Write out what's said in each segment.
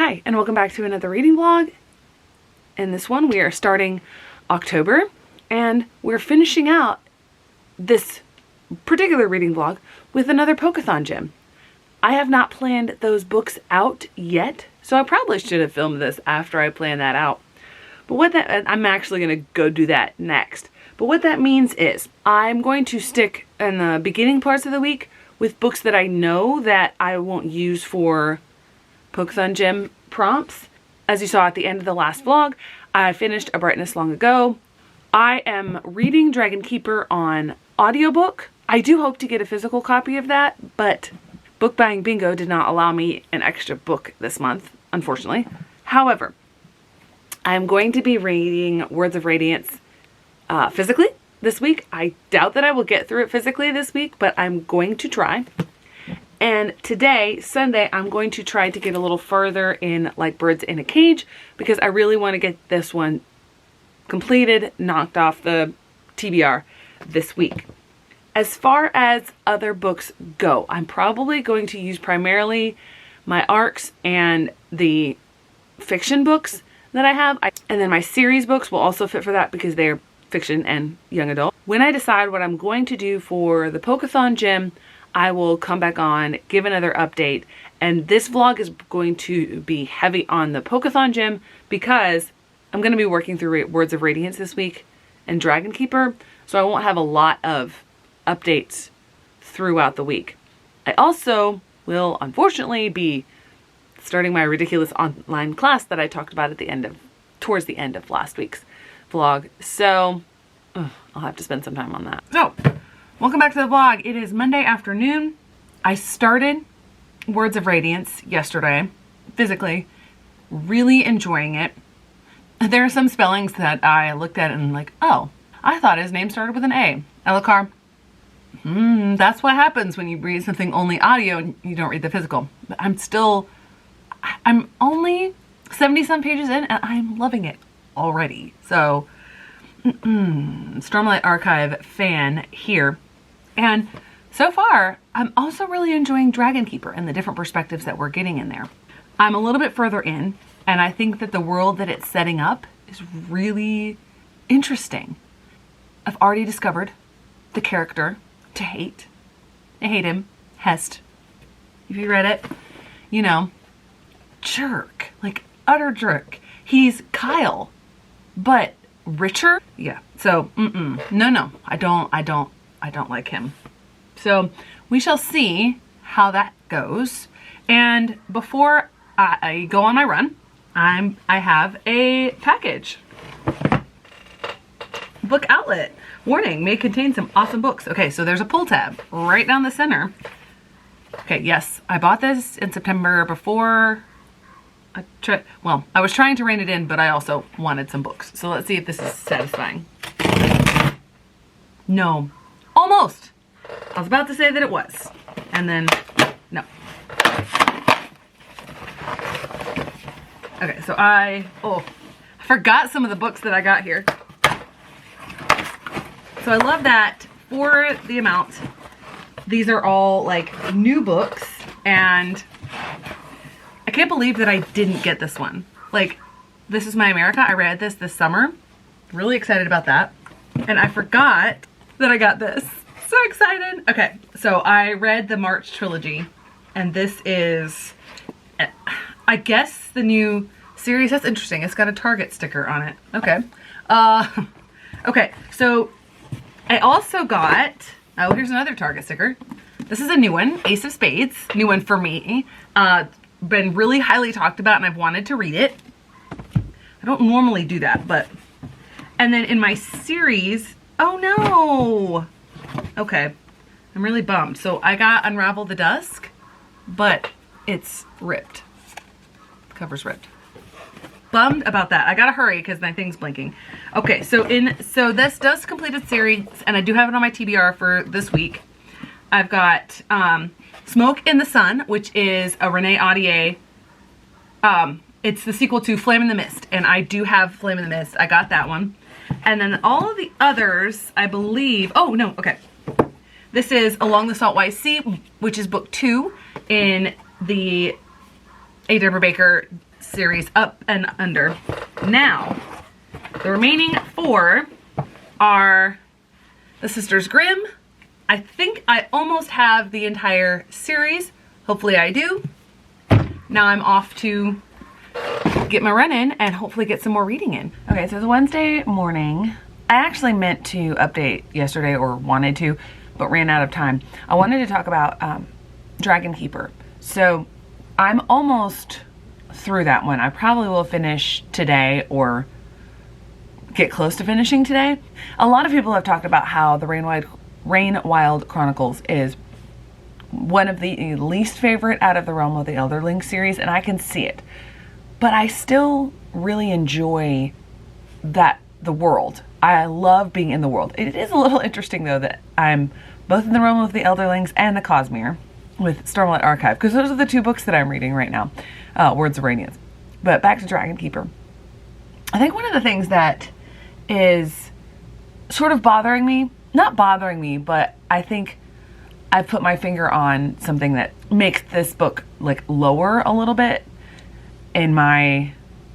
Hi, and welcome back to another reading vlog. In this one, we are starting October, and we're finishing out this particular reading vlog with another pokethon gem. I have not planned those books out yet, so I probably should have filmed this after I planned that out. But I'm actually going to go do that next. But what that means is I'm going to stick in the beginning parts of the week with books that I know that I won't use for pokethon gem prompts. As you saw at the end of the last vlog, I finished A Brightness Long Ago. I am reading Dragon Keeper on audiobook. I do hope to get a physical copy of that, but book buying bingo did not allow me an extra book this month, unfortunately. However, I'm going to be reading Words of Radiance physically this week. I doubt that I will get through it physically this week, but I'm going to try. And today, Sunday, I'm going to try to get a little further in like Birds in a Cage because I really want to get this one completed, knocked off the TBR this week. As far as other books go, I'm probably going to use primarily my ARCs and the fiction books that I have. And then my series books will also fit for that because they're fiction and young adult. When I decide what I'm going to do for the pokethon gem, I will come back on, give another update, and this vlog is going to be heavy on the pokethon gem because I'm going to be working through Words of Radiance this week and Dragon Keeper, so I won't have a lot of updates throughout the week. I also will unfortunately be starting my ridiculous online class that I talked about at towards the end of last week's vlog, so I'll have to spend some time on that. So welcome back to the vlog. It is Monday afternoon. I started Words of Radiance yesterday, physically, really enjoying it. There are some spellings that I looked at and like, oh, I thought his name started with an A. Elokar. That's what happens when you read something only audio and you don't read the physical. But I'm only 70 some pages in and I'm loving it already. So, Stormlight Archive fan here. And so far, I'm also really enjoying Dragon Keeper and the different perspectives that we're getting in there. I'm a little bit further in, and I think that the world that it's setting up is really interesting. I've already discovered the character to hate. I hate him. Hest. If you read it, you know, jerk. Like, utter jerk. He's Kyle, but richer? Yeah. So, no, I don't like him. So we shall see how that goes. And before I go on my run, I have a package. Book outlet. Warning, may contain some awesome books. Okay, so there's a pull tab right down the center. Okay, yes, I bought this in September before I was trying to rein it in, but I also wanted some books. So let's see if this is satisfying. No. Almost. I was about to say that it was. And then, no. Okay, so I forgot some of the books that I got here. So I love that for the amount. These are all like new books, and I can't believe that I didn't get this one. Like, This Is My America. I read this summer. Really excited about that. And I forgot that I got this. So excited. Okay, so I read the March trilogy, and this is, I guess, the new series. That's interesting. It's got a Target sticker on it. Okay. Okay, so I also got, oh, here's another Target sticker. This is a new one, Ace of Spades. New one for me. Been really highly talked about, and I've wanted to read it. I don't normally do that, but, and then in my series, oh no. Okay, I'm really bummed. So I got Unravel the Dusk, but it's ripped. The cover's ripped. Bummed about that. I gotta hurry because my thing's blinking. Okay, so this does complete its series, and I do have it on my TBR for this week. I've got Smoke in the Sun, which is a Renee Audier. It's the sequel to Flame in the Mist, and I do have Flame in the Mist. I got that one. And then all of the others, I believe, oh no, okay. This is Along the Salt White Sea, which is book 2 in the A. Deborah Baker series up and under. Now, the remaining 4 are the Sisters Grimm. I think I almost have the entire series. Hopefully I do. Now I'm off to get my run in and hopefully get some more reading in. Okay, so it's Wednesday morning. I actually meant to update yesterday, or wanted to, but ran out of time. I wanted to talk about Dragon Keeper. So I'm almost through that one. I probably will finish today or get close to finishing today. A lot of people have talked about how the Rain Wild Chronicles is one of the least favorite out of the Realm of the Elderling series, and I can see it. But I still really enjoy the world. I love being in the world. It is a little interesting though that I'm both in the Realm of the Elderlings and the Cosmere with Stormlight Archive, because those are the 2 books that I'm reading right now, Words of Radiance. But back to Dragon Keeper. I think one of the things that is sort of bothering me, not bothering me, but I think I've put my finger on something that makes this book like lower a little bit in my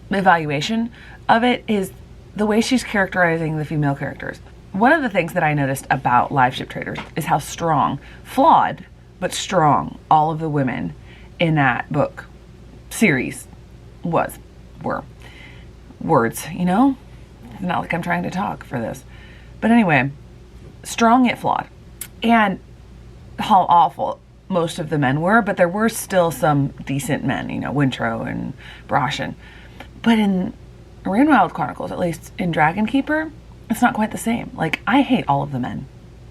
evaluation of it, is the way she's characterizing the female characters. One of the things that I noticed about Live Ship Traders is how strong, flawed, but strong, all of the women in that book series were. Words, you know? It's not like I'm trying to talk for this. But anyway, strong yet flawed. And how awful most of the men were, but there were still some decent men, you know, Wintrow and Brashen. But in Rain Wild Chronicles, at least in Dragon Keeper, it's not quite the same. Like, I hate all of the men.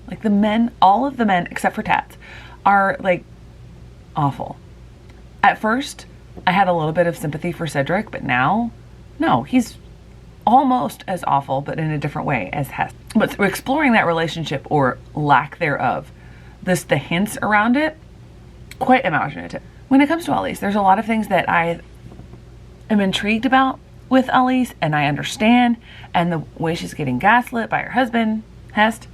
Like, the men, all of the men, except for Tats, are, like, awful. At first, I had a little bit of sympathy for Cedric, but now, no, he's almost as awful, but in a different way as Hest. But exploring that relationship, or lack thereof, the hints around it, quite imaginative. When it comes to Elise, there's a lot of things that I am intrigued about with Elise, and I understand, and the way she's getting gaslit by her husband, Hest,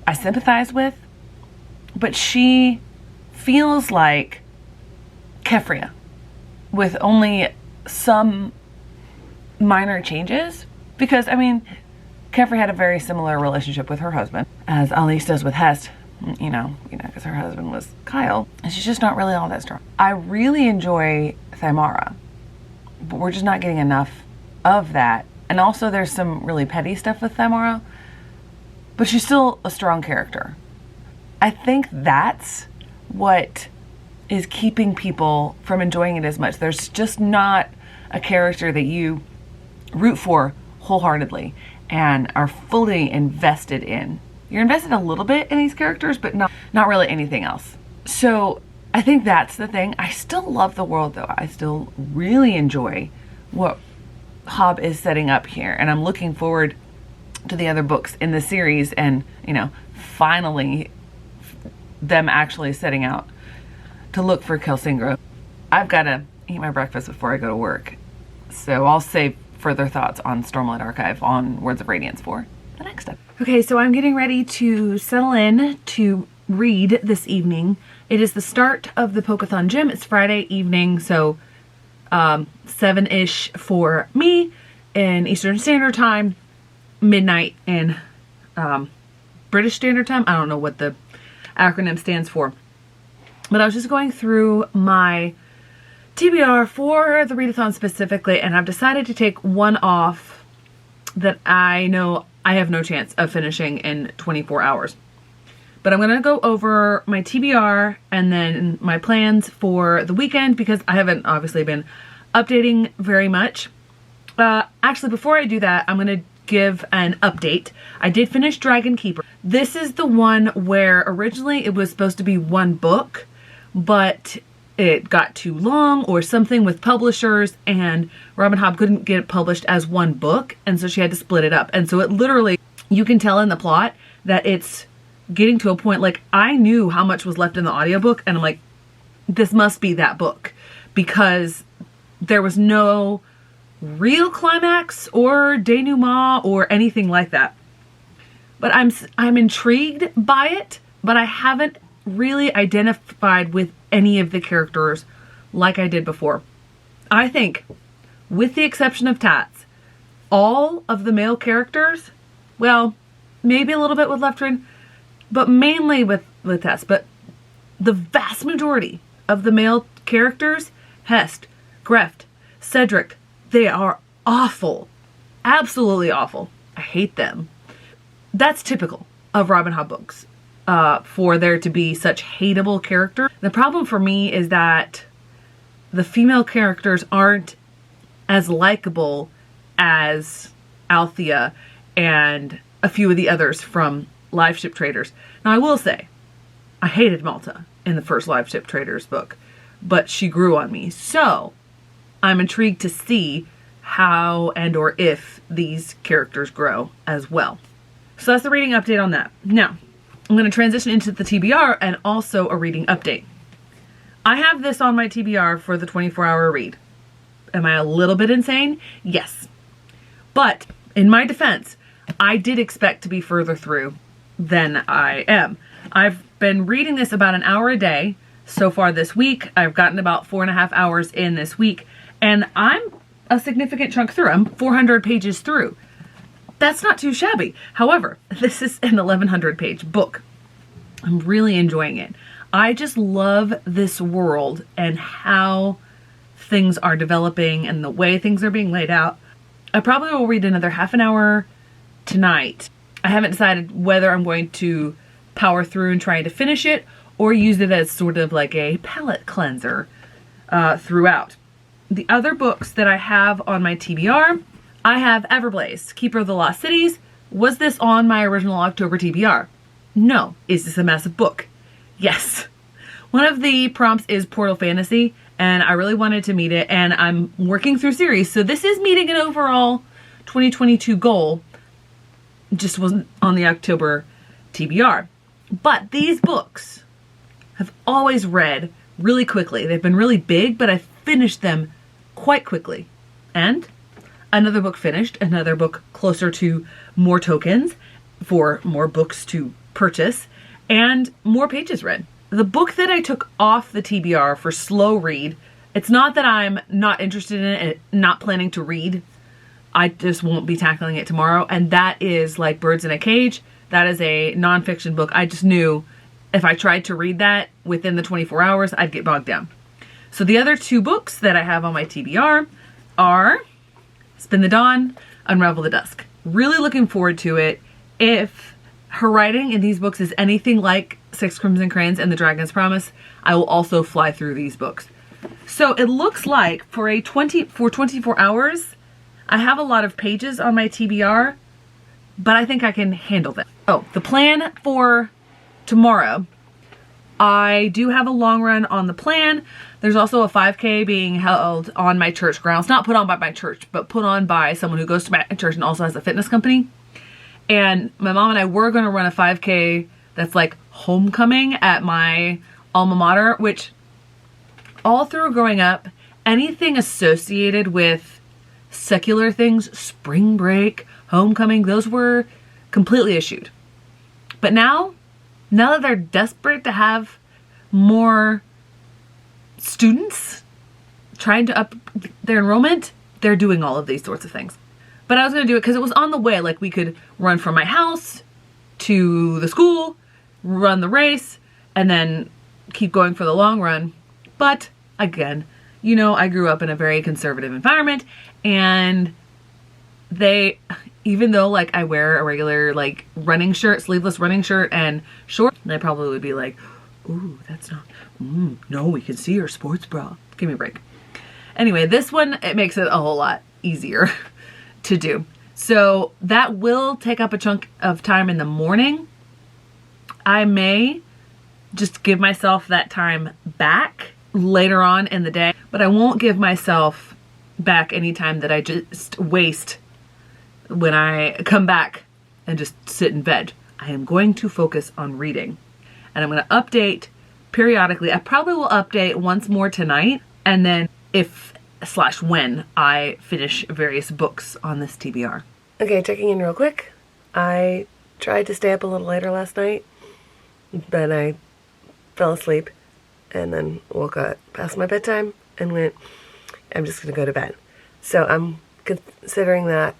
I sympathize with, but she feels like Kefria, with only some minor changes, because, I mean, Kefria had a very similar relationship with her husband, as Elise does with Hest, you know, because her husband was Kyle, and she's just not really all that strong. I really enjoy Thymara, but we're just not getting enough of that. And also there's some really petty stuff with Thymara, but she's still a strong character. I think that's what is keeping people from enjoying it as much. There's just not a character that you root for wholeheartedly and are fully invested in. You're invested a little bit in these characters, but not really anything else. So I think that's the thing. I still love the world though. I still really enjoy what Hobb is setting up here. And I'm looking forward to the other books in the series and, you know, finally them actually setting out to look for Kelsingra. I've got to eat my breakfast before I go to work. So I'll save further thoughts on Stormlight Archive on Words of Radiance for the next step. Okay, so I'm getting ready to settle in to read this evening. It is the start of the Pokethon Gym. It's Friday evening, so 7-ish for me in Eastern Standard Time, midnight in British Standard Time. I don't know what the acronym stands for. But I was just going through my TBR for the readathon specifically, and I've decided to take one off that I know I have no chance of finishing in 24 hours. But I'm going to go over my TBR and then my plans for the weekend, because I haven't obviously been updating very much. Actually, before I do that, I'm going to give an update. I did finish Dragon Keeper. This is the one where originally it was supposed to be one book, but it got too long or something with publishers, and Robin Hobb couldn't get it published as one book, and so she had to split it up. And so it literally, you can tell in the plot that it's getting to a point, like, I knew how much was left in the audiobook, and I'm like, this must be that book, because there was no real climax or denouement or anything like that. But I'm intrigued by it, but I haven't really identified with any of the characters like I did before. I think with the exception of Tats, all of the male characters, well, maybe a little bit with Leftrin, but mainly with Tats, but the vast majority of the male characters, Hest, Greft, Cedric, they are awful. Absolutely awful. I hate them. That's typical of Robin Hood books, for there to be such hateable characters. The problem for me is that the female characters aren't as likable as Althea and a few of the others from Live Ship Traders. Now, I will say, I hated Malta in the first Live Ship Traders book, but she grew on me. So I'm intrigued to see how and or if these characters grow as well. So that's the reading update on that. Now, I'm going to transition into the TBR and also a reading update. I have this on my TBR for the 24-hour read. Am I a little bit insane? Yes. But in my defense, I did expect to be further through than I am. I've been reading this about an hour a day so far this week. I've gotten about 4.5 hours in this week, and I'm a significant chunk through. I'm 400 pages through. That's not too shabby. However, this is an 1100 page book. I'm really enjoying it. I just love this world and how things are developing and the way things are being laid out. I probably will read another half an hour tonight. I haven't decided whether I'm going to power through and try to finish it or use it as sort of like a palate cleanser throughout. The other books that I have on my TBR, I have Everblaze, Keeper of the Lost Cities. Was this on my original October TBR? No. Is this a massive book? Yes. One of the prompts is Portal Fantasy, and I really wanted to meet it, and I'm working through series, so this is meeting an overall 2022 goal. Just wasn't on the October TBR. But these books have always read really quickly. They've been really big, but I've finished them quite quickly. And another book finished, another book closer to more tokens for more books to purchase, and more pages read. The book that I took off the TBR for slow read, it's not that I'm not interested in it and not planning to read. I just won't be tackling it tomorrow. And that is Like Birds in a Cage. That is a nonfiction book. I just knew if I tried to read that within the 24 hours, I'd get bogged down. So the other two books that I have on my TBR are Spin the Dawn, Unravel the Dusk. Really looking forward to it. If her writing in these books is anything like Six Crimson Cranes and The Dragon's Promise, I will also fly through these books. So it looks like for 24 hours, I have a lot of pages on my TBR, but I think I can handle them. Oh, the plan for tomorrow. I do have a long run on the plan. There's also a 5K being held on my church grounds. Not put on by my church, but put on by someone who goes to my church and also has a fitness company. And my mom and I were going to run a 5K that's like homecoming at my alma mater, which all through growing up, anything associated with secular things, spring break, homecoming, those were completely eschewed. But now that they're desperate to have more students trying to up their enrollment, they're doing all of these sorts of things. But I was going to do it because it was on the way. Like we could run from my house to the school, run the race, and then keep going for the long run. But again, you know, I grew up in a very conservative environment, and even though like I wear a regular like running shirt, sleeveless running shirt and shorts, they probably would be like, ooh, that's not, no, we can see your sports bra. Give me a break. Anyway, this one, it makes it a whole lot easier to do. So that will take up a chunk of time in the morning. I may just give myself that time back later on in the day, but I won't give myself back any time that I just waste when I come back and just sit in bed. I am going to focus on reading, and I'm going to update periodically. I probably will update once more tonight, and then when I finish various books on this TBR. Okay, checking in real quick. I tried to stay up a little later last night, but I fell asleep and then woke up past my bedtime and went, I'm just going to go to bed. So I'm considering that,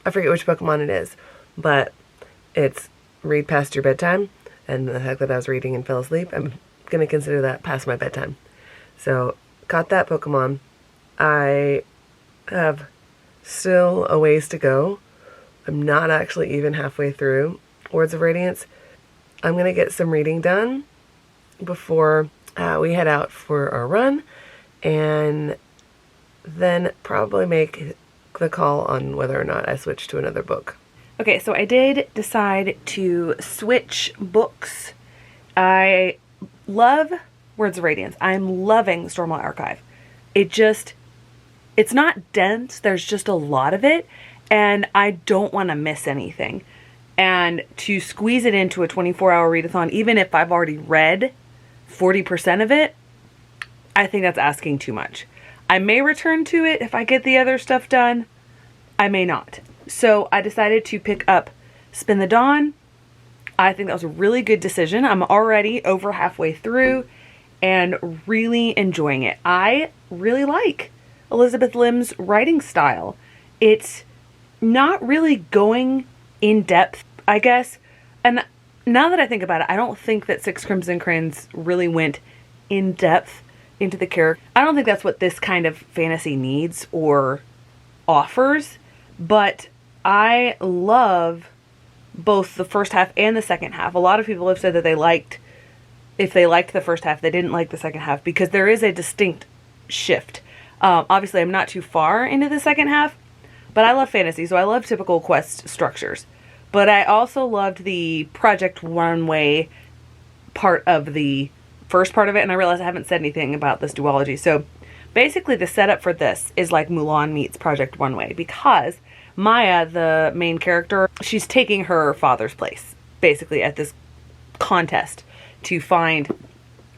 I forget which Pokemon it is, but it's read past your bedtime, and the fact that I was reading and fell asleep, I'm going to consider that past my bedtime. So, caught that Pokemon. I have still a ways to go. I'm not actually even halfway through Words of Radiance. I'm going to get some reading done before we head out for our run, and then probably make the call on whether or not I switch to another book. Okay, so I did decide to switch books. I love Words of Radiance. I'm loving Stormlight Archive. It's not dense. There's just a lot of it, and I don't want to miss anything. And to squeeze it into a 24-hour readathon, even if I've already read 40% of it, I think that's asking too much. I may return to it if I get the other stuff done. I may not. So I decided to pick up Spin the Dawn. I think that was a really good decision. I'm already over halfway through and really enjoying it. I really like Elizabeth Lim's writing style. It's not really going in depth, I guess. And now that I think about it, I don't think that Six Crimson Crayons really went in depth into the character. I don't think that's what this kind of fantasy needs or offers, but I love both the first half and the second half. A lot of people have said that if they liked the first half, they didn't like the second half because there is a distinct shift. Obviously, I'm not too far into the second half, but I love fantasy, so I love typical quest structures. But I also loved the Project Runway part of the first part of it, and I realize I haven't said anything about this duology. So basically, the setup for this is like Mulan meets Project Runway, because Maya, the main character, she's taking her father's place, basically, at this contest to find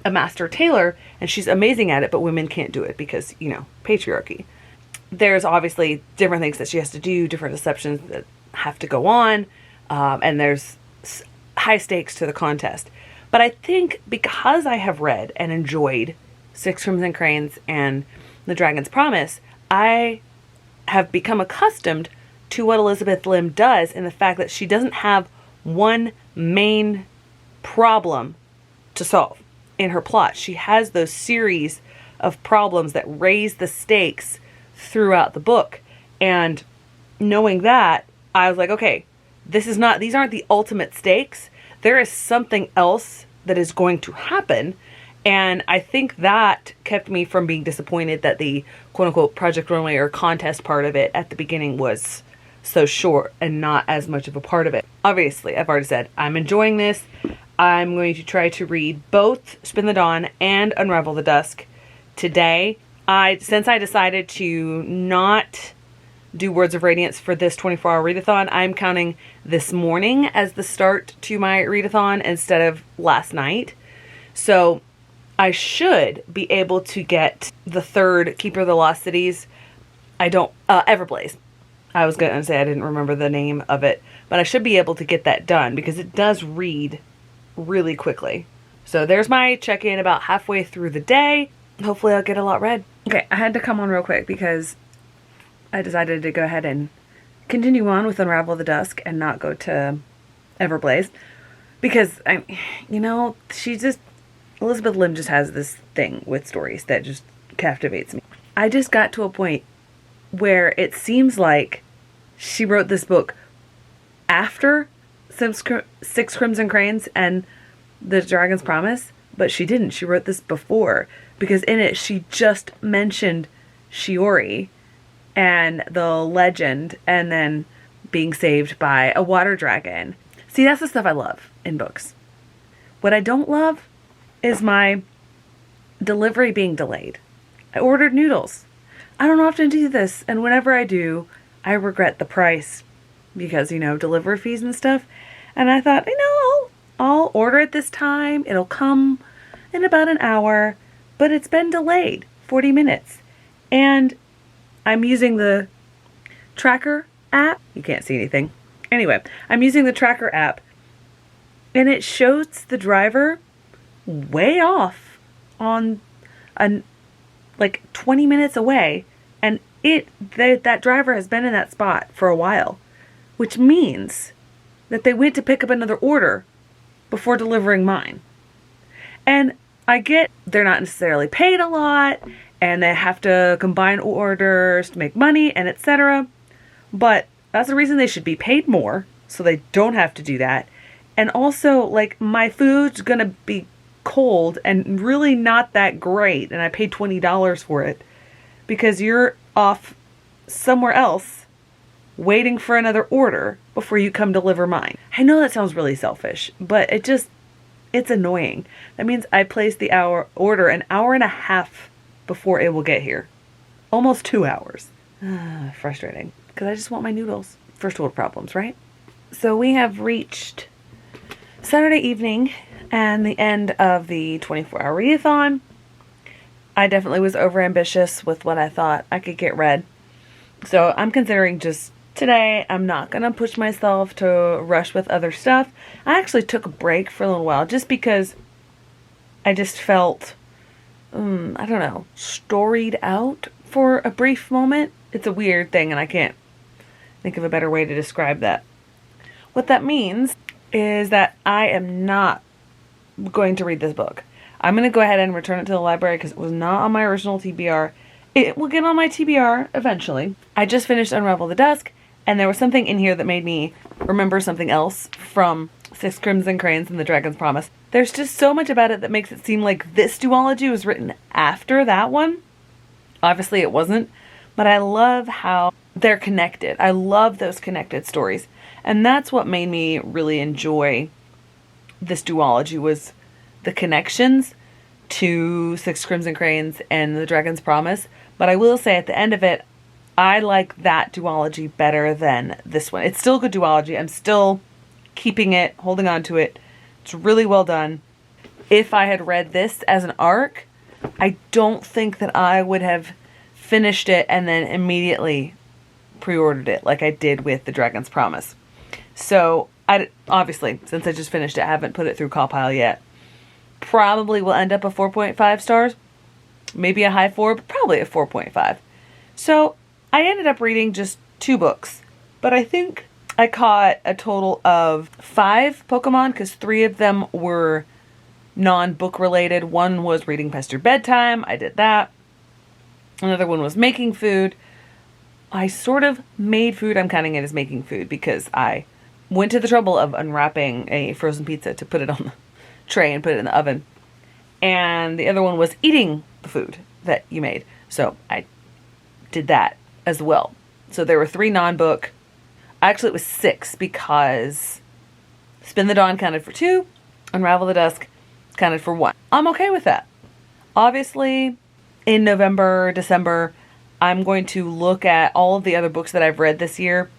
a master tailor, and she's amazing at it, but women can't do it because, patriarchy. There's obviously different things that she has to do, different deceptions that have to go on, and there's high stakes to the contest. But I think because I have read and enjoyed Six Crimson Crayons and The Dragon's Promise, I have become accustomed to what Elizabeth Lim does, in the fact that she doesn't have one main problem to solve in her plot. She has those series of problems that raise the stakes throughout the book. And knowing that, I was like, okay, these aren't the ultimate stakes. There is something else that is going to happen. And I think that kept me from being disappointed that the quote-unquote Project Runway or contest part of it at the beginning was so short and not as much of a part of it. Obviously, I've already said, I'm enjoying this. I'm going to try to read both Spin the Dawn and Unravel the Dusk today. Since I decided to not do Words of Radiance for this 24-hour readathon, I'm counting this morning as the start to my readathon instead of last night. So I should be able to get the third Keeper of the Lost Cities. Everblaze. I was going to say I didn't remember the name of it, but I should be able to get that done because it does read really quickly. So there's my check-in about halfway through the day. Hopefully I'll get a lot read. Okay, I had to come on real quick because I decided to go ahead and continue on with Unravel the Dusk and not go to Everblaze because Elizabeth Lim just has this thing with stories that just captivates me. I just got to a point where it seems like she wrote this book after Six Crimson Crayons and The Dragon's Promise, but she didn't. She wrote this before, because in it she just mentioned Shiori and the legend and then being saved by a water dragon. See, that's the stuff I love in books. What I don't love is my delivery being delayed. I ordered noodles. I don't often do this, and whenever I do, I regret the price because, delivery fees and stuff. And I thought, I'll order it this time. It'll come in about an hour, but it's been delayed 40 minutes. And I'm using the tracker app. You can't see anything. Anyway, I'm using the tracker app, and it shows the driver way off on 20 minutes away, and that driver has been in that spot for a while, which means that they went to pick up another order before delivering mine. And I get they're not necessarily paid a lot and they have to combine orders to make money and etc. But that's the reason they should be paid more, so they don't have to do that. And also, like, my food's gonna be cold and really not that great, and I paid $20 for it because you're off somewhere else waiting for another order before you come deliver mine. I know that sounds really selfish, but it's annoying. That means I placed the order an hour and a half before it will get here. Almost 2 hours. Frustrating, because I just want my noodles. First world problems, right? So we have reached Saturday evening and the end of the 24-hour readathon. I definitely was overambitious with what I thought I could get read. So I'm considering just today, I'm not going to push myself to rush with other stuff. I actually took a break for a little while just because I just felt, I don't know, storied out for a brief moment. It's a weird thing and I can't think of a better way to describe that. What that means is that I am not going to read this book. I'm going to go ahead and return it to the library because it was not on my original TBR. It will get on my TBR eventually. I just finished Unravel the Dusk, and there was something in here that made me remember something else from Six Crimson Cranes and the Dragon's Promise. There's just so much about it that makes it seem like this duology was written after that one. Obviously it wasn't, but I love how they're connected. I love those connected stories. And that's what made me really enjoy this duology, was the connections to Six Crimson Cranes and the Dragon's Promise. But I will say at the end of it, I like that duology better than this one. It's still a good duology. I'm still keeping it, holding on to it. It's really well done. If I had read this as an arc, I don't think that I would have finished it and then immediately pre-ordered it like I did with the Dragon's Promise. So, obviously, since I just finished it, I haven't put it through Call-Pile yet. Probably will end up a 4.5 stars. Maybe a high 4, but probably a 4.5. So, I ended up reading just 2 books. But I think I caught a total of 5 Pokemon, because 3 of them were non-book related. One was reading past your bedtime. I did that. Another one was making food. I sort of made food. I'm counting it as making food because I went to the trouble of unwrapping a frozen pizza to put it on the tray and put it in the oven. And the other one was eating the food that you made. So I did that as well. So there were 3 non-book. Actually, it was 6 because Spin the Dawn counted for 2. Unravel the Dusk counted for 1. I'm okay with that. Obviously, in November, December, I'm going to look at all of the other books that I've read this year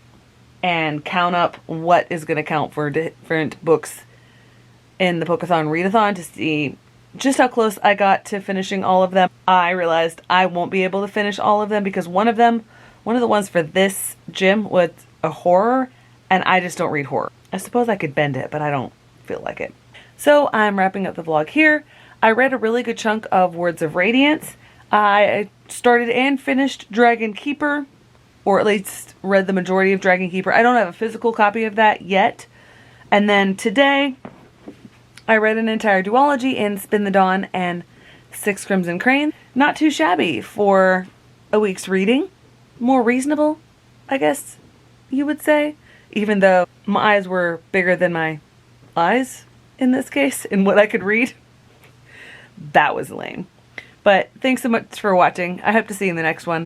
and count up what is going to count for different books in the Pokethon Readathon to see just how close I got to finishing all of them. I realized I won't be able to finish all of them because one of the ones for this gym was a horror, and I just don't read horror. I suppose I could bend it, but I don't feel like it. So I'm wrapping up the vlog here. I read a really good chunk of Words of Radiance. I started and finished Dragon Keeper, or at least read the majority of Dragon Keeper. I don't have a physical copy of that yet. And then today, I read an entire duology in Spin the Dawn and Six Crimson Cranes. Not too shabby for a week's reading. More reasonable, I guess you would say. Even though my eyes were bigger than my eyes in this case, in what I could read. That was lame. But thanks so much for watching. I hope to see you in the next one.